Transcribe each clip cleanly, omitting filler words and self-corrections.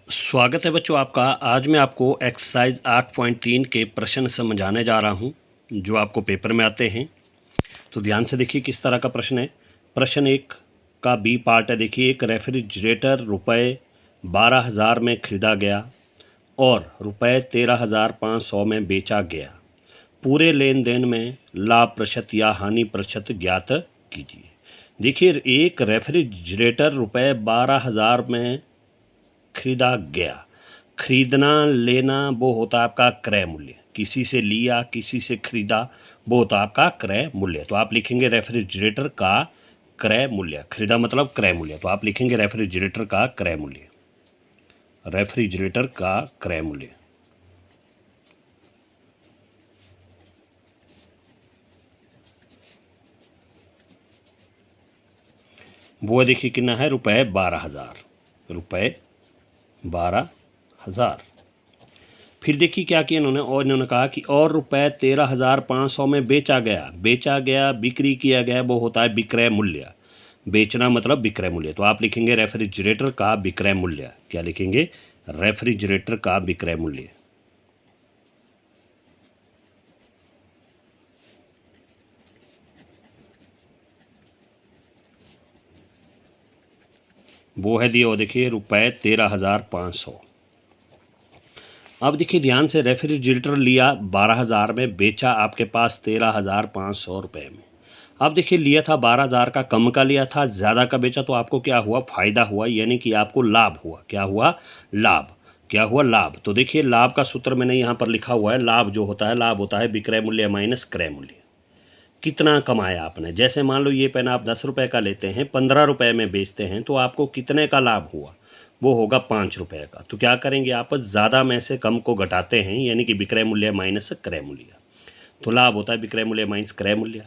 स्वागत है बच्चों आपका। आज मैं आपको एक्सरसाइज 8.3 के प्रश्न समझाने जा रहा हूं जो आपको पेपर में आते हैं। तो ध्यान से देखिए किस तरह का प्रश्न है। प्रश्न 1 का बी पार्ट है। देखिए, एक रेफ्रिजरेटर रुपये 12,000 में ख़रीदा गया और रुपये 13,500 में बेचा गया। पूरे लेन देन में लाभ प्रतिशत या हानि प्रतिशत ज्ञात कीजिए। देखिए, एक रेफ्रिजरेटर रुपये 12,000 में खरीदा गया। खरीदना लेना वो होता है आपका क्रय मूल्य। किसी से लिया, किसी से खरीदा, वो होता है आपका क्रय मूल्य। तो आप लिखेंगे रेफ्रिजरेटर का क्रय मूल्य। खरीदा मतलब क्रय मूल्य, तो आप लिखेंगे रेफ्रिजरेटर का क्रय मूल्य। रेफ्रिजरेटर का क्रय मूल्य वो देखिए कितना है, रुपये 12,000। रुपये 12,000। फिर देखिए क्या किया इन्होंने, और इन्होंने कहा कि और रुपये 13,500 में बेचा गया। बेचा गया, बिक्री किया गया, वो होता है विक्रय मूल्य। बेचना मतलब विक्रय मूल्य। तो आप लिखेंगे रेफ्रिजरेटर का विक्रय मूल्य। क्या लिखेंगे? रेफ्रिजरेटर का विक्रय मूल्य। वो है दिया, देखिए रुपये 13,500। अब देखिए ध्यान से, रेफ्रिजरेटर लिया 12,000 में, बेचा आपके पास 13,500 रुपये में। अब देखिए लिया था 12,000 का, कम का लिया था, ज़्यादा का बेचा, तो आपको क्या हुआ? फ़ायदा हुआ, यानी कि आपको लाभ हुआ। क्या हुआ? लाभ। क्या हुआ? लाभ। तो देखिए लाभ का सूत्र मैंने यहाँ पर लिखा हुआ है। लाभ जो होता है, लाभ होता है विक्रय मूल्य माइनस क्रय मूल्य। कितना कमाया आपने? जैसे मान लो ये पेन आप 10 रुपये का लेते हैं, 15 रुपये में बेचते हैं, तो आपको कितने का लाभ हुआ? वो होगा 5 रुपये का। तो क्या करेंगे आप? ज़्यादा में से कम को घटाते हैं, यानी कि विक्रय मूल्य माइनस क्रय मूल्य। तो लाभ होता है विक्रय मूल्य माइनस क्रय मूल्य।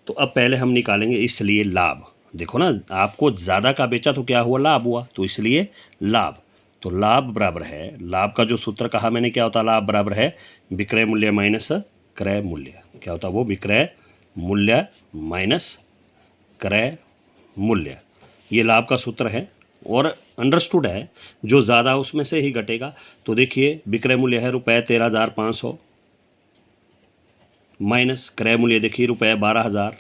तो अब पहले हम निकालेंगे, इसलिए लाभ। देखो ना, आपको ज़्यादा का बेचा तो क्या हुआ? लाभ हुआ। तो इसलिए लाभ। तो लाभ बराबर है, लाभ का जो सूत्र कहा मैंने क्या होता है? लाभ बराबर है विक्रय मूल्य माइनस क्रय मूल्य। क्या होता है वो? विक्रय मूल्य माइनस क्रय मूल्य। ये लाभ का सूत्र है और अंडरस्टूड है, जो ज़्यादा उसमें से ही घटेगा। तो देखिए विक्रय मूल्य है रुपये 13,500 माइनस क्रय मूल्य देखिए रुपये 12,000।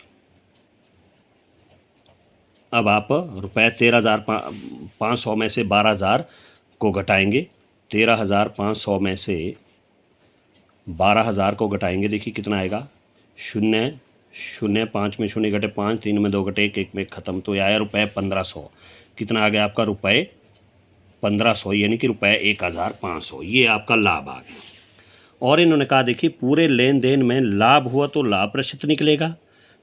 अब आप रुपये 13,500 में से 12,000 को घटाएंगे। 13,500 में से 12,000 को घटाएंगे, देखिए कितना आएगा? शून्य शून्य, 5 में शून्य घटे 5, 3 में 2 घटे 1, 1 में ख़त्म। तो ये आया रुपये 1,500। कितना आ गया आपका? रुपये 1,500, यानी कि रुपये 1,500। ये आपका लाभ आ गया। और इन्होंने कहा देखिए, पूरे लेन देन में लाभ हुआ तो लाभ प्रतिशत निकलेगा,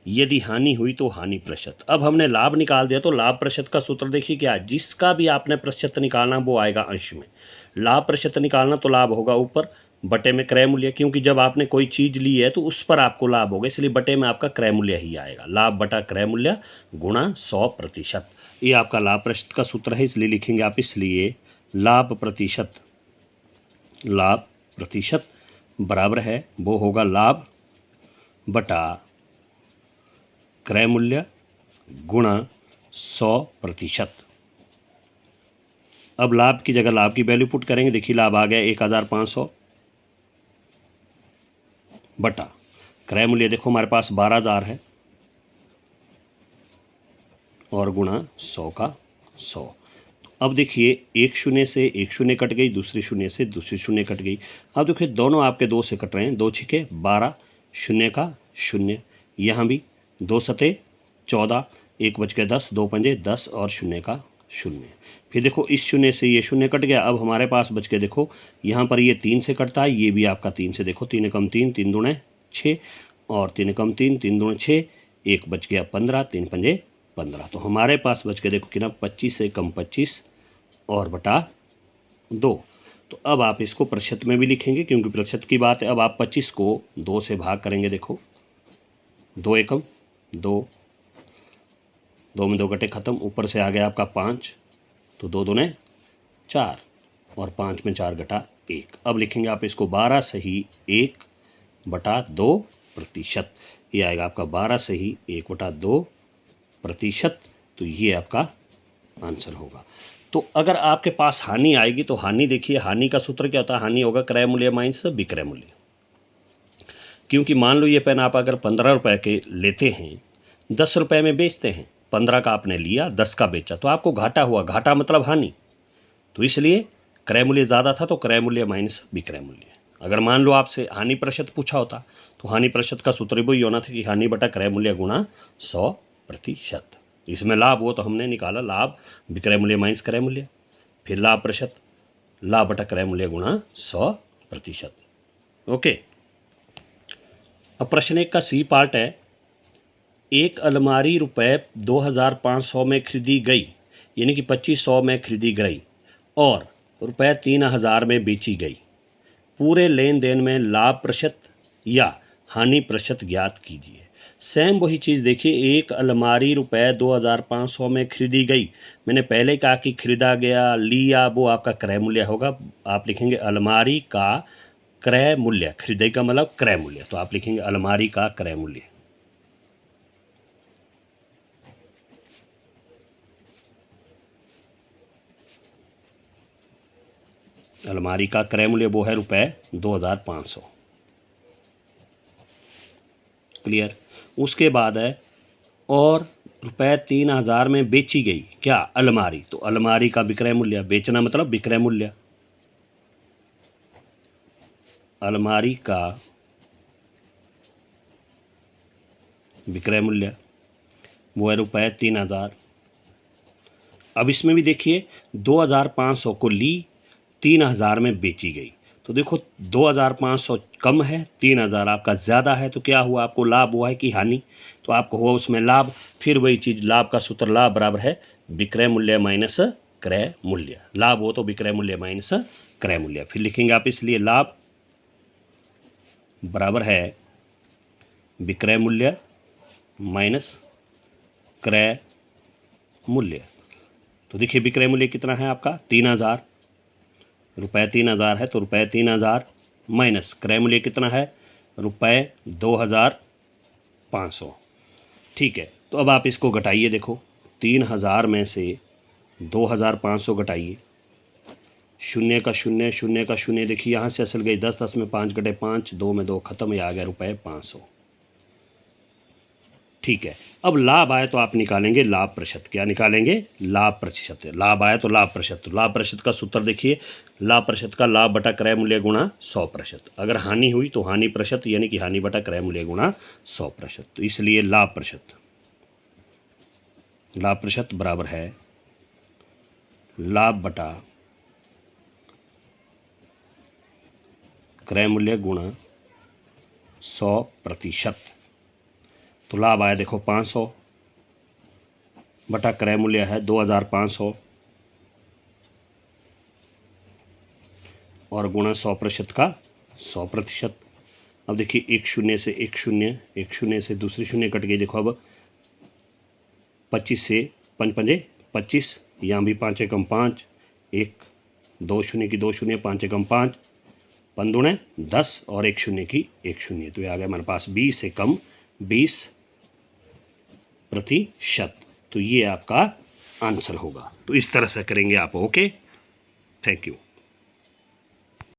यदि हानि हुई तो हानि प्रतिशत। अब हमने लाभ निकाल दिया, तो लाभ प्रतिशत का सूत्र देखिए क्या है? जिसका भी आपने प्रतिशत निकालना वो आएगा अंश में। लाभ प्रतिशत निकालना तो लाभ होगा ऊपर, बटे में क्रय मूल्य, क्योंकि जब आपने कोई चीज़ ली है तो उस पर आपको लाभ होगा, इसलिए बटे में आपका क्रय मूल्य ही आएगा। लाभ बटा क्रय मूल्य गुणा 100%। ये आपका लाभ प्रतिशत का सूत्र है, इसलिए लिखेंगे आप, इसलिए लाभ प्रतिशत बराबर है, वो होगा लाभ बटा क्रय मूल्य गुणा 100%। अब लाभ की जगह लाभ की वैल्यू पुट करेंगे। देखिए लाभ आ गया 1,500 बटा क्रय मूल्य, देखो हमारे पास 12,000 है, और गुणा 100 का 100। अब देखिए एक शून्य से एक शून्य कट गई, दूसरी शून्य से दूसरी शून्य कट गई। अब देखिए दोनों आपके 2 से कट रहे हैं, 2 छिके 12, शून्य का शून्य। यहाँ भी 2 सते 14, 1 बच गया 10, 2 पंजे 10 और शून्य का शून्य। फिर देखो इस शून्य से ये शून्य कट गया। अब हमारे पास बच के देखो, यहाँ पर ये 3 से कटता है, ये भी आपका 3 से। देखो 3 कम 3, 3 दूने 6, और 3 कम 3, 3 दूने 6, 1 बच गया 15, 3 पंजे 15। तो हमारे पास बच के देखो कितना? 25 से कम 25 और बटा 2। तो अब आप इसको प्रतिशत में भी लिखेंगे, क्योंकि प्रतिशत की बात है। अब आप 25 को 2 से भाग करेंगे। देखो 2 एकम 2, 2 में 2 घटे ख़त्म, ऊपर से आ गया आपका 5, तो 2 दूने 4, और 5 में 4 घटा 1। अब लिखेंगे आप इसको 12 सही 1 बटा 2%। ये आएगा आपका 12 सही 1 बटा 2%। तो ये आपका आंसर होगा। तो अगर आपके पास हानि आएगी तो हानि देखिए, हानि का सूत्र क्या होता है, हानि होगा क्रय मूल्य माइनस विक्रय मूल्य। क्योंकि मान लो ये पेन आप अगर 15 रुपये के लेते हैं, 10 रुपये में बेचते हैं, 15 का आपने लिया, 10 का बेचा, तो आपको घाटा हुआ, घाटा मतलब हानि। तो इसलिए क्रय मूल्य ज़्यादा था तो क्रय मूल्य माइनस विक्रय मूल्य। अगर मान लो आपसे हानि प्रतिशत पूछा होता तो हानि प्रतिशत का सूत्र वही होना था कि हानि बटा क्रय मूल्य गुणा 100%। इसमें लाभ हो तो हमने निकाला लाभ विक्रय मूल्य माइनस क्रय मूल्य, फिर लाभ प्रतिशत, लाभ बटा क्रय मूल्य गुणा 100%। ओके। अब प्रश्न 1 का सी पार्ट है, एक अलमारी रुपये 2500 में खरीदी गई, यानी कि 2500 में खरीदी गई और रुपये 3000 में बेची गई। पूरे लेन देन में लाभ प्रतिशत या हानि प्रतिशत ज्ञात कीजिए। सेम वही चीज़ देखिए, एक अलमारी रुपये 2500 में खरीदी गई, मैंने पहले कहा कि खरीदा गया, लिया, वो आपका क्रय मूल्य होगा। आप लिखेंगे अलमारी का क्रय मूल्य, खरीदाई का मतलब क्रय मूल्य, तो आप लिखेंगे अलमारी का क्रय मूल्य। अलमारी का क्रय मूल्य वो है रुपये 2500। क्लियर। उसके बाद है और रुपये 3000 में बेची गई क्या, अलमारी, तो अलमारी का विक्रय मूल्य, बेचना मतलब विक्रय मूल्य, अलमारी का विक्रय मूल्य वो है रुपये 3000। अब इसमें भी देखिए 2500 को ली, 3000 में बेची गई, तो देखो 2500 कम है, 3000 आपका ज़्यादा है, तो क्या हुआ, आपको लाभ हुआ है कि हानि, तो आपको हुआ उसमें लाभ। फिर वही चीज़, लाभ का सूत्र लाभ बराबर है विक्रय मूल्य माइनस क्रय मूल्य, लाभ हो तो विक्रय मूल्य माइनस क्रय मूल्य। फिर लिखेंगे आप, इसलिए लाभ बराबर है विक्रय मूल्य माइनस क्रय मूल्य। तो देखिए विक्रय मूल्य कितना है आपका 3000, रुपये 3000 है, तो रुपये 3000 माइनस क्रय मूल्य कितना है रुपये 2500। ठीक है, तो अब आप इसको घटाइए, देखो 3000 में से 2500 घटाइए, शून्य का शून्य, शून्य का शून्य, देखिए यहाँ से असल गई 10, 10 में 5 घटे 5, 2 में 2 खत्म, ये आ गया रुपये 500। ठीक है, अब लाभ आए तो आप निकालेंगे लाभ प्रतिशत। क्या निकालेंगे, लाभ प्रतिशत। लाभ आया तो लाभ प्रतिशत, तो लाभ प्रतिशत का सूत्र देखिए, लाभ प्रतिशत का लाभ बटा क्रय मूल्य गुणा 100%। अगर हानि हुई तो हानि प्रतिशत, यानी कि हानि बटा क्रय मूल्य गुणा 100%। तो इसलिए लाभ प्रतिशत, लाभ प्रतिशत बराबर है लाभ बटा क्रय मूल्य गुणा 100%। तो लाभ आया देखो 500 बटा क्रय मूल्य है 2500 और गुणा 100% का 100%। अब देखिए एक शून्य से एक शून्य, एक शून्य से दूसरी शून्य कट गई, देखो अब 25 से 5 पंजे 25, यहाँ भी 5 एकम 5, 1 2 शून्य की 2 शून्य, 5 एकम 5, 5 दूने 10 और 1 शून्य की 1 शून्य, तो ये आ गया हमारे पास 20 एकम 20%। तो ये आपका आंसर होगा। तो इस तरह से करेंगे आप। Okay, thank you.